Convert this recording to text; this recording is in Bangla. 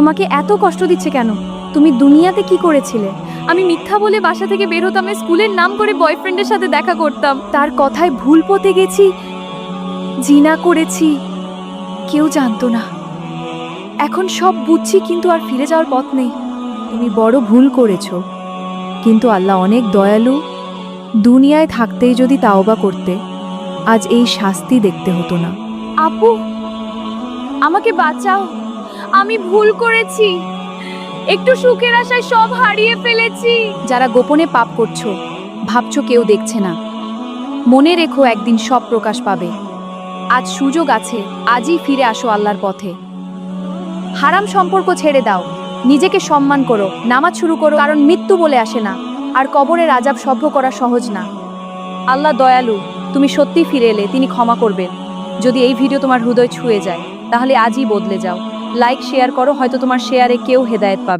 তোমাকে এত কষ্ট দিচ্ছে কেন? তুমি দুনিয়াতে কি করেছিলে? আমি মিথ্যা বলে বাসা থেকে বের হতাম, স্কুলের নাম করে বয়ফ্রেন্ডের সাথে দেখা করতাম, তার কথায় ভুল পথে গেছি, জিনা করেছি, কেউ জানতো না। এখন সব বুঝছি, কিন্তু আর ফিরে যাওয়ার পথ নেই। তুমি বড় ভুল করেছো, কিন্তু আল্লাহ অনেক দয়ালু। দুনিয়ায় থাকতেই যদি তাওবা করতে, আজ এই শাস্তি দেখতে হতো না। আপু, আমাকে বাঁচাও, আমি ভুল করেছি, একটু সুখের আশায় সব হারিয়ে ফেলেছি। যারা গোপনে পাপ করছো, ভাবছো কেউ দেখছে না, মনে রেখো একদিন সব প্রকাশ পাবে। আজ সুযোগ আছে, আজই ফিরে আসো আল্লাহর পথে। হারাম সম্পর্ক ছেড়ে দাও, নিজেকে সম্মান করো, নামাজ শুরু করো, কারণ মৃত্যু বলে আসে না, আর কবরের আযাব সহ্য করা সহজ না। আল্লাহ দয়ালু, তুমি সত্যি ফিরে এলে তিনি ক্ষমা করবেন। যদি এই ভিডিও তোমার হৃদয় ছুঁয়ে যায়, তাহলে আজই বদলে যাও। লাইক শেয়ার করো, হয়তো তোমার শেয়ারে কেউ হেদায়েত পাবে।